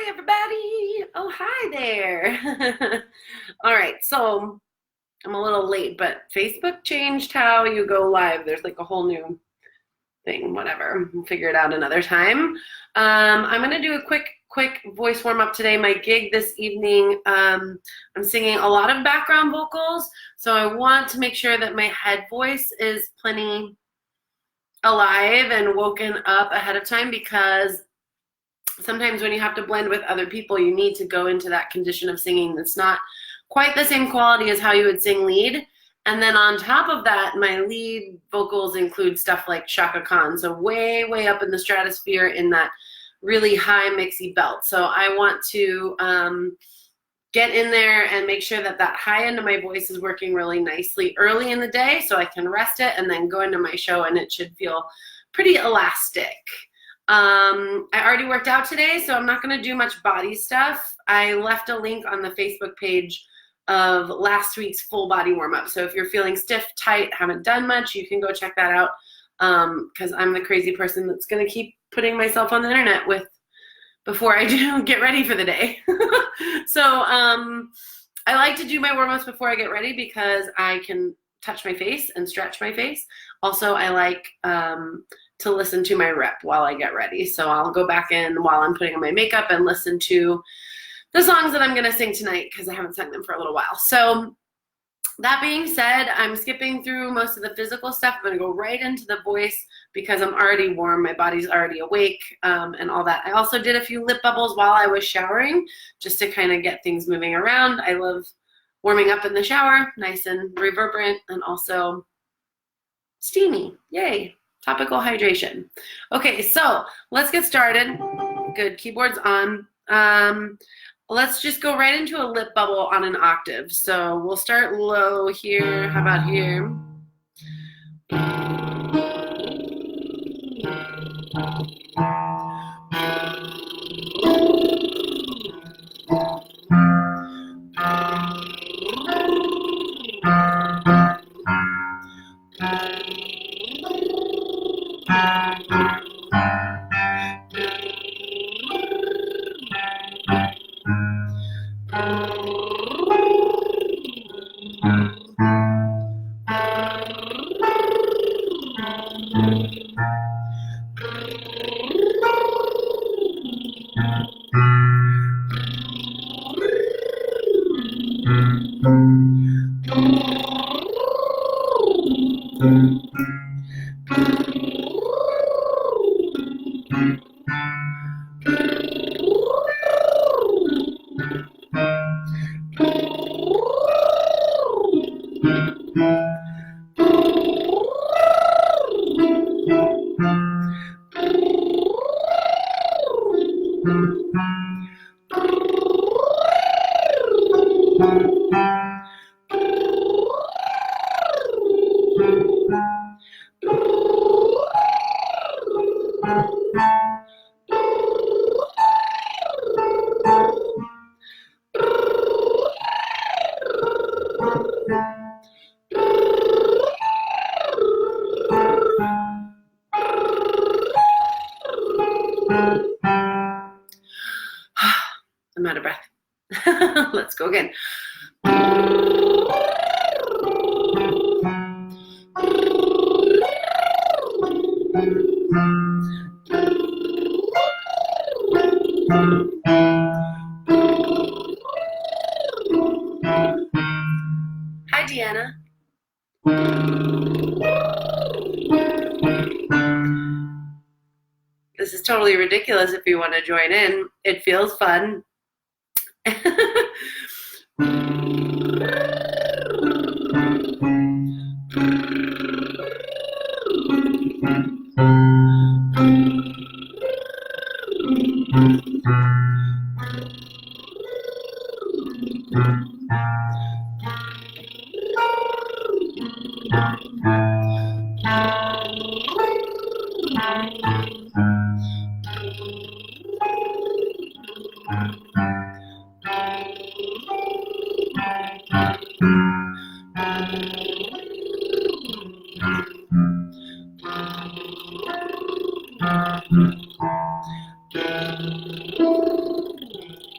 everybody. Oh, hi there. All right, so I'm a little late, but Facebook changed how you go live. There's like a whole new thing, whatever. We'll figure it out another time. I'm gonna do a quick voice warm up today. My gig this evening, I'm singing a lot of background vocals, so I want to make sure that my head voice is plenty alive and woken up ahead of time, because sometimes when you have to blend with other people, you need to go into that condition of singing that's not quite the same quality as how you would sing lead. And then on top of that, my lead vocals include stuff like Chaka Kahn, so way, way up in the stratosphere in that really high mixy belt. So I want to get in there and make sure that that high end of my voice is working really nicely early in the day so I can rest it and then go into my show and it should feel pretty elastic. I already worked out today, so I'm not going to do much body stuff. I left a link on the Facebook page of last week's full body warm-up. So if you're feeling stiff, tight, haven't done much, you can go check that out, because I'm the crazy person that's going to keep putting myself on the internet before I do get ready for the day. So I like to do my warm-ups before I get ready because I can touch my face and stretch my face. Also, I like to listen to my rep while I get ready. So I'll go back in while I'm putting on my makeup and listen to the songs that I'm gonna sing tonight because I haven't sung them for a little while. So that being said, I'm skipping through most of the physical stuff. I'm gonna go right into the voice because I'm already warm, my body's already awake, and all that. I also did a few lip bubbles while I was showering just to kind of get things moving around. I love warming up in the shower, nice and reverberant and also steamy, yay. Topical hydration. Okay, so let's get started. Good, keyboard's on. Let's just go right into a lip bubble on an octave. So we'll start low here. How about here? I'm out of breath. Let's go again. Hi, Deanna. This is totally ridiculous if you want to join in. It feels fun.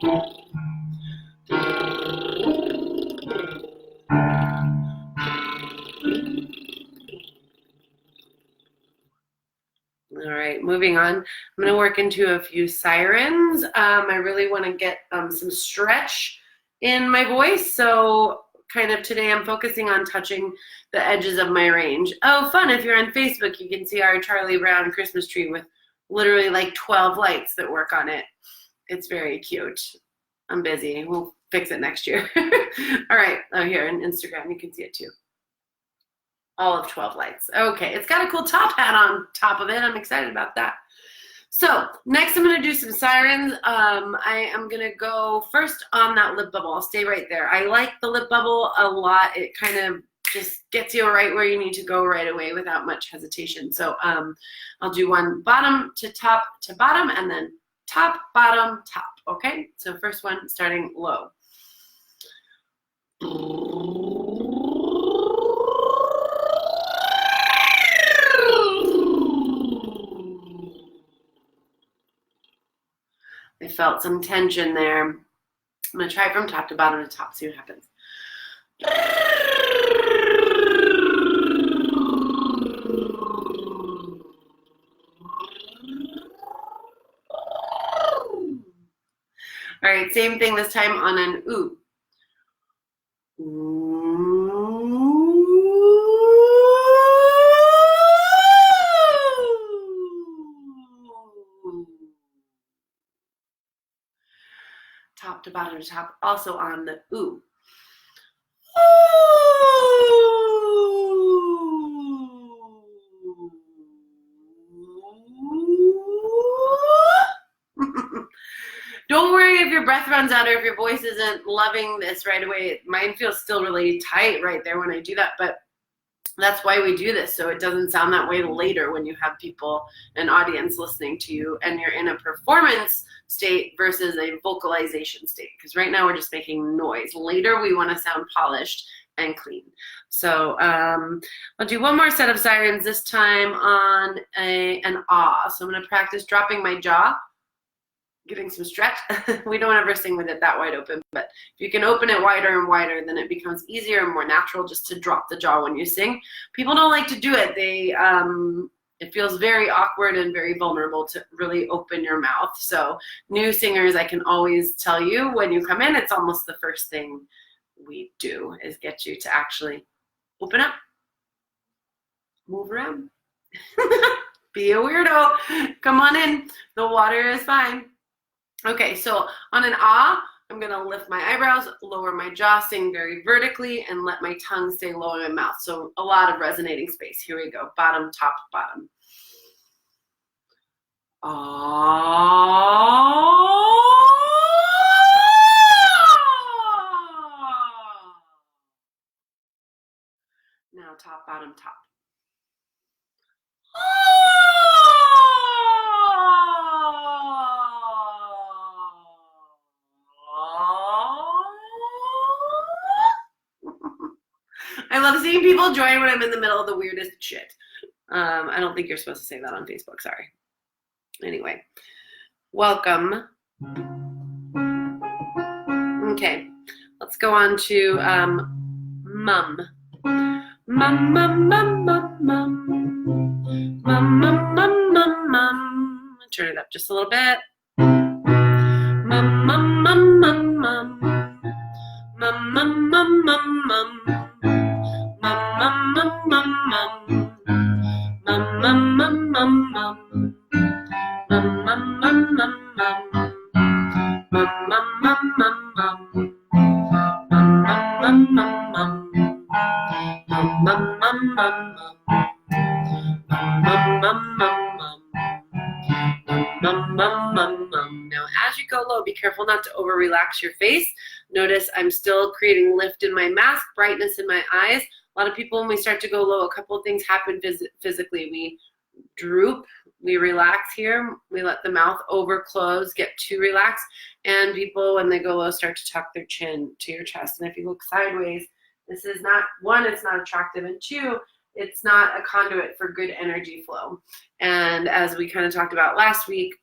All right, moving on. I'm going to work into a few sirens. I really want to get some stretch in my voice. So kind of today I'm focusing on touching the edges of my range. Oh, fun. If you're on Facebook, you can see our Charlie Brown Christmas tree with literally like 12 lights that work on it. It's very cute. I'm busy. We'll fix it next year. All right. Oh, here on Instagram, you can see it too. All of 12 lights. Okay, it's got a cool top hat on top of it. I'm excited about that. So next I'm going to do some sirens. I am going to go first on that lip bubble. I'll stay right there. I like the lip bubble a lot. It kind of just gets you right where you need to go right away without much hesitation. So I'll do one bottom to top to bottom and then top, bottom, top. Okay, so first one starting low. I felt some tension there. I'm going to try from top to bottom to top, see what happens. All right, same thing this time on an ooh. Top to bottom to top, also on the ooh. Don't worry if your breath runs out or if your voice isn't loving this right away. Mine feels still really tight right there when I do that, but that's why we do this, so it doesn't sound that way later when you have people, an audience listening to you, and you're in a performance state versus a vocalization state, because right now we're just making noise. Later we want to sound polished and clean. So I'll do one more set of sirens, this time on an ah. So I'm going to practice dropping my jaw, getting some stretch. We don't ever sing with it that wide open, but if you can open it wider and wider, then it becomes easier and more natural just to drop the jaw when you sing. People don't like to do it. It feels very awkward and very vulnerable to really open your mouth. So new singers, I can always tell you when you come in, it's almost the first thing we do is get you to actually open up, move around, be a weirdo, come on in, the water is fine. Okay, so on an ah, I'm going to lift my eyebrows, lower my jaw, sing very vertically, and let my tongue stay low in my mouth. So a lot of resonating space. Here we go. Bottom, top, bottom. Ah. Now top, bottom, top. I love seeing people join when I'm in the middle of the weirdest shit. I don't think you're supposed to say that on Facebook, sorry. Anyway, welcome. Okay, let's go on to mum. Mum, mum, mum, mum, mum. Mum, mum, mum, mum, mum. Turn it up just a little bit. Mum, mum, mum, mum, mum. Mum, mum, mum, mum, mum. Mum, mum, mum, mum, mum. Mum, mum, mum, mum, mum. Mum, mum, mum, mum, mum. Mum, mum, mum, mum, mum. Mum, mum, mum, mum, mum. Mum, mum, mum, mum, mum. Mum, mum, mum, mum. Mum, mum, mum, mum. Now, as you go low, be careful not to over-relax your face. Notice I'm still creating lift in my mask, brightness in my eyes. A lot of people, when we start to go low, a couple of things happen physically. We droop, we relax here, we let the mouth over-close, get too relaxed, and people, when they go low, start to tuck their chin to your chest. And if you look sideways, this is not, one, it's not attractive, and two, it's not a conduit for good energy flow. And as we kind of talked about last week,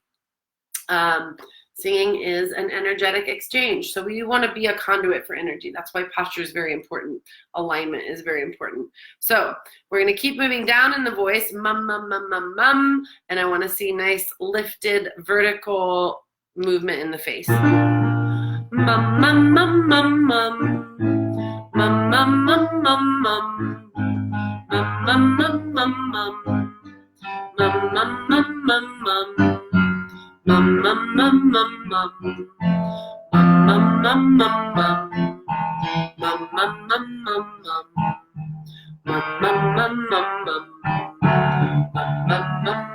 Singing is an energetic exchange. So we want to be a conduit for energy. That's why posture is very important. Alignment is very important. So we're going to keep moving down in the voice, mum, mum, mum, mum, mum. And I want to see nice lifted vertical movement in the face. Mum, mum, mum, mum, mum. Mum, mum, mum, mum, mum. Mum, mum, mum, mum, mum. Mum, mum, mum, mum, mum. Mum, mum, mum, mum, mum. Mum, mum, mum, mum, mum. Mum, mum, mum, mum, mum. Mum, mum, mum, mum, mum. Mum, mum,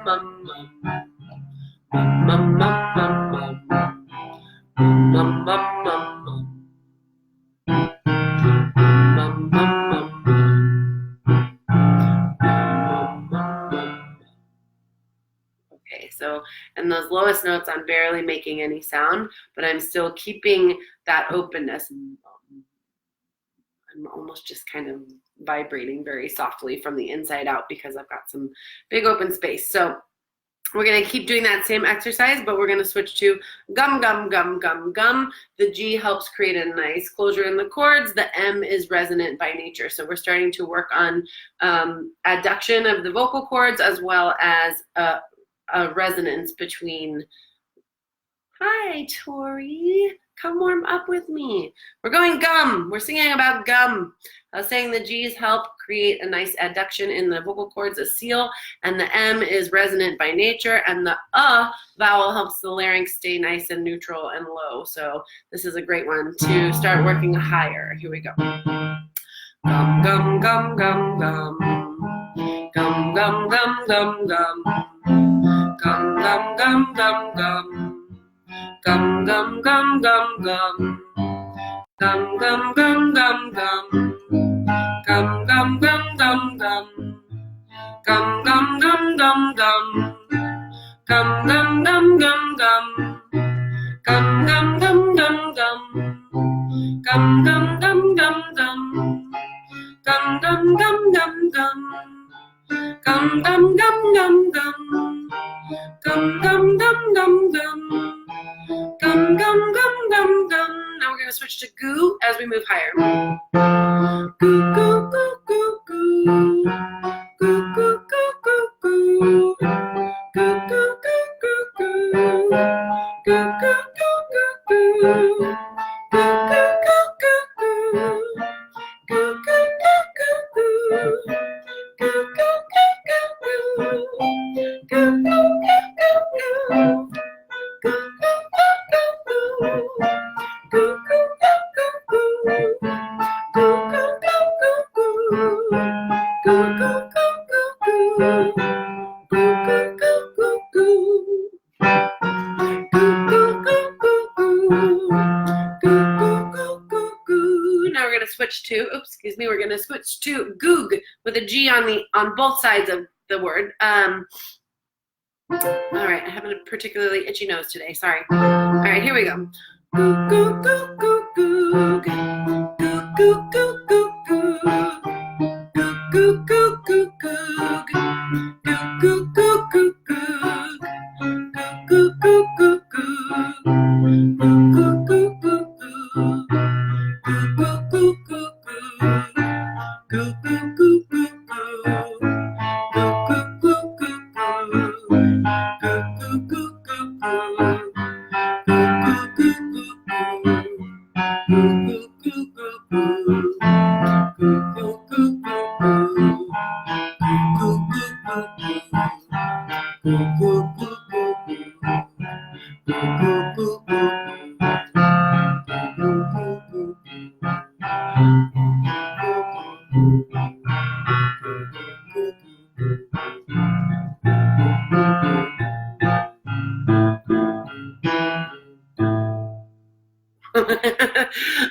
mum, mum, mum. Mum, mum, mum, mum, mum. Mum, mum, mum, mum. Mum, mum, mum, mum. Okay, so, and those lowest notes, I'm barely making any sound, but I'm still keeping that openness. I'm almost just kind of vibrating very softly from the inside out because I've got some big open space. So we're going to keep doing that same exercise, but we're going to switch to gum, gum, gum, gum, gum. The G helps create a nice closure in the chords. The M is resonant by nature. So we're starting to work on adduction of the vocal cords as well as a resonance between, hi, Tori, come warm up with me. We're going gum. We're singing about gum. I was saying the G's help create a nice adduction in the vocal cords, a seal, and the M is resonant by nature, and the vowel helps the larynx stay nice and neutral and low. So this is a great one to start working higher. Here we go. Gum, gum, gum, gum, gum. Gum, gum, gum, gum, gum. Gum, gum, gum, gum, gum. Gum, gum, gum, gum, gum. Gum, gum, gum, gum, gum. Gum, gum, gum, gum, gum. Gum, gum, gum, gum, gum. Gum, gum, gum, gum, gum. Gum, gum, gum, gum, gum. Gum, gum, gum, gum, gum. Gum, gum, gum, gum, gum. Gum, gum, gum, gum, gum. Gum, gum, gum, gum, gum. Gum, gum, gum, gum, gum. Now we're going to switch to goo as we move higher. Goo, goo, goo, goo, goo. Goo, goo, goo, goo, goo. Goo, goo, goo, goo, goo. Goo, goo, goo, goo, goo. Goo, goo, goo, goo, goo. Goo, goo, goo, goo, goo. Goo, goo, goo, goo, goo. Goo, goo, goo, goo, goo. Now we're going to switch to, we're going to switch to goog with a G on both sides of the word. All right, I have a particularly itchy nose today. Sorry. All right, here we go. Goog, goog, goog, goog, goog. Goog, goog, goog, goog, goog. Goog, goog, goog, goog, goog. Goog, goog, goog, goog, goog. Goog, goog, goog, goog, goog. Goog, goog, goog, goog, goog. Goog, goog, goog, goog, goog. Goog, goog, goog, goog, goog. Goog, goog, goog, goog, goog. Goo, goo, goo, goo, goo. Goo, goo, goo, goo, goo. Goo, goo, goo, goo, goo. Goo, goo, goo, goo, goo. Goo, goo, goo, goo, goo. Goo, goo, goo, goo, goo. Goo, goo, goo, goo,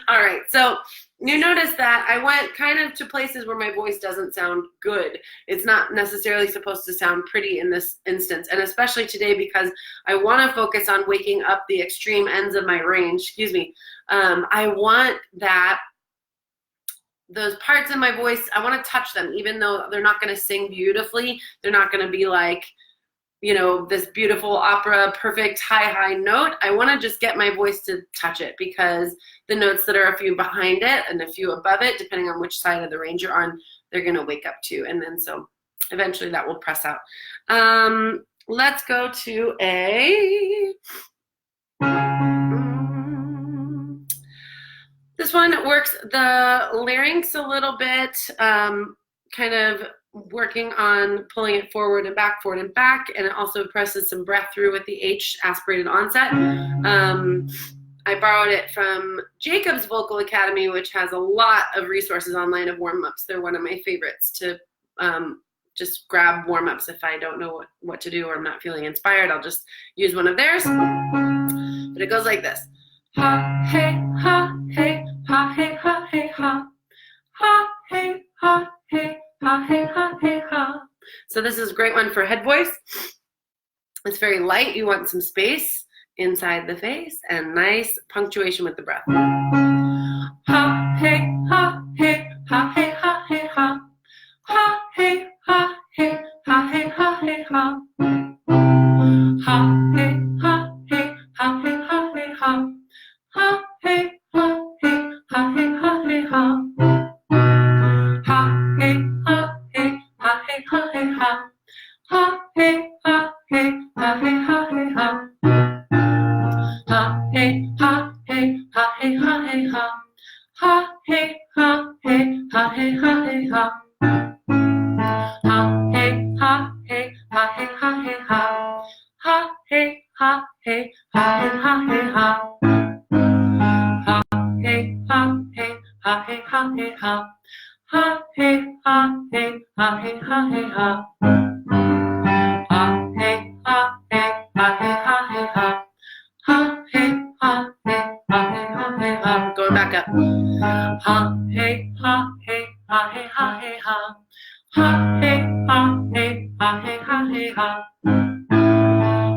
All right, so you notice that I went kind of to places where my voice doesn't sound good. It's not necessarily supposed to sound pretty in this instance, and especially today because I want to focus on waking up the extreme ends of my range. I want that those parts in my voice, I want to touch them, even though they're not going to sing beautifully. They're not going to be like you know, this beautiful opera, perfect high note. I want to just get my voice to touch it, because the notes that are a few behind it and a few above it, depending on which side of the range you're on, they're going to wake up to. And then so eventually that will press out. Let's go to a... This one works the larynx a little bit, kind of working on pulling it forward and back, and it also presses some breath through with the H aspirated onset. I borrowed it from Jacob's Vocal Academy, which has a lot of resources online of warm-ups. They're one of my favorites to just grab warm-ups if I don't know what to do or I'm not feeling inspired. I'll just use one of theirs. But it goes like this. Ha, hey, ha, hey, ha, hey, ha, hey, ha. Ha, hey, ha, hey, ha, hey, ha, hey, ha. So this is a great one for head voice. It's very light. You want some space inside the face and nice punctuation with the breath. Ha, hey, ha, hey, ha, hey, ha, hey, ha. Ha, hey, ha, hey, ha, hey, ha, hey, ha. Ha, hey, ha, hey, ha, hey, ha, hey, ha. Ha, hey, ha, hey, ha, hey, ha, hey, ha. Ha, hey, ha, hey, ha, hey, ha, hey, ha. Ha, hey, ha, hey, ha, hey, ha, hey, ha. Ha, hey, ha, hey, ha, hey, ha, hey, ha. Ha, hey, ha, hey, ha, hey, ha, hey, ha. Ha, hey, ha, hey, ha, hey, ha, hey, ha. Ha, hey, ha, hey, ha, hey, ha, hey, ha. Ha, hey, ha, hey, ha, hey, ha, hey, ha. Ha, hey, ha, hey, ha, hey, ha, hey, ha. Ha, hey, ha, hey, ha, hey, ha, hey, ha. Ha, hey, ha, hey, ha, hey, ha, hey, ha. Going back up. Ha, hey, ha, hey, ha, hey, ha, hey, ha. Ha, hey, ha, hey, ha, hey, ha, hey, ha.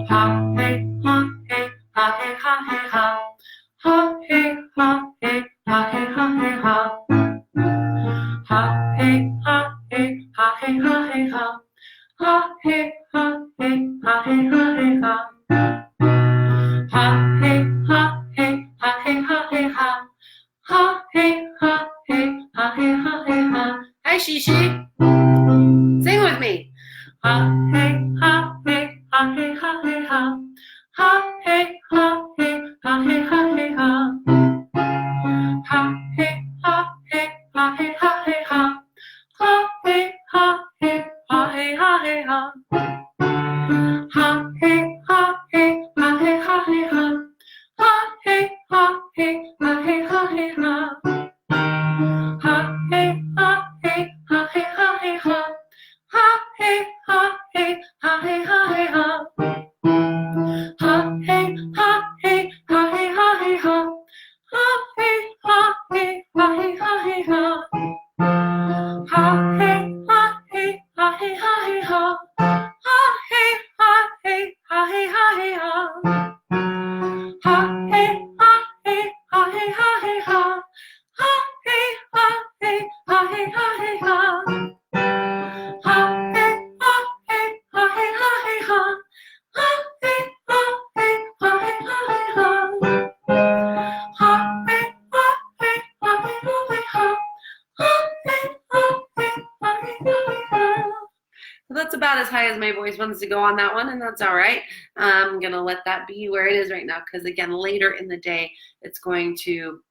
Ha, hey, ha, hey, ha, hey, ha, hey, ha. Ha, hey, ha, hey, ha, hey, ha, hey, ha. Ha, hey, ha, hey, ha, hey, ha, hey, ha. Ha, hey, ha, hey, ha, hey, ha, hey, ha. Ha, hey, ha, hey, ha, hey, ha, hey, ha. Ha, hey, ha, hey, ha, hey, ha, hey, ha. Hi, Shishi. Sing with me. Ha, hey, ha, hey, ha, hey, ha, hey, ha. Ha, hey, ha, hey, ha, hey, ha, hey, ha. Ha, hey, ha, hey, ha, hey, ha, hey, ha. Ha, hey, ha, hey, ha, hey, ha, hey, ha. Ha, hey, ha, hey, ha, hey, ha, hey, ha. Ha, hey, ha, hey, ha, hey, ha, hey, ha. Ha, hey, ha, hey, ha, hey, ha, hey, ha. Ha, hey, ha, hey, ha, hey, ha, hey, ha. Ha, hey, ha, hey, ha, hey, ha, hey, ha. Ha, hey, ha, hey, ha, hey, ha, hey, ha. Ha, hey, ha, hey, ha, hey, ha, hey, ha. Ha, hey, ha, hey, ha, hey, ha, hey, ha. Ha, hey, ha, hey, ha, hey, ha, hey, ha. Ha, hey, ha, hey, ha, hey, ha, hey, ha. Ha, hey, ha, hey, ha, hey, ha, hey, ha. Ha, hey, ha, hey, ha, hey, ha, hey, ha. Ha, hey, ha, hey, ha, hey, ha, hey, ha. Ha, hey, ha, hey, ha, hey, ha, hey, ha. So that's about as high as my voice wants to go on that one, and that's all right. I'm gonna let that be where it is right now, because again, later in the day, it's going to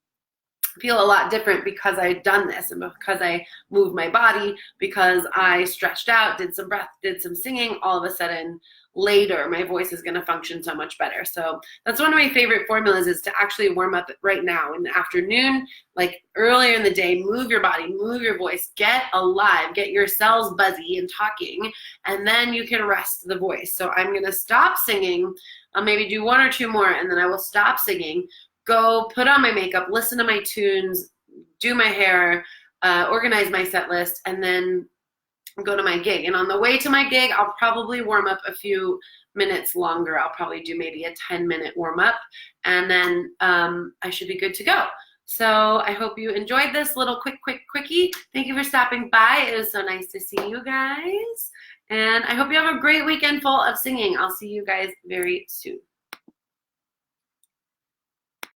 feel a lot different because I've done this and because I moved my body, because I stretched out, did some breath, did some singing. All of a sudden later my voice is going to function so much better. So that's one of my favorite formulas, is to actually warm up right now in the afternoon, like earlier in the day. Move your body, move your voice, get alive, get your cells buzzy and talking, and then you can rest the voice. So I'm going to stop singing. I'll maybe do one or two more, and then I will stop singing, go put on my makeup, listen to my tunes, do my hair, organize my set list, and then go to my gig. And on the way to my gig, I'll probably warm up a few minutes longer. I'll probably do maybe a 10-minute warm up, and then I should be good to go. So I hope you enjoyed this little quickie. Thank you for stopping by. It was so nice to see you guys. And I hope you have a great weekend full of singing. I'll see you guys very soon.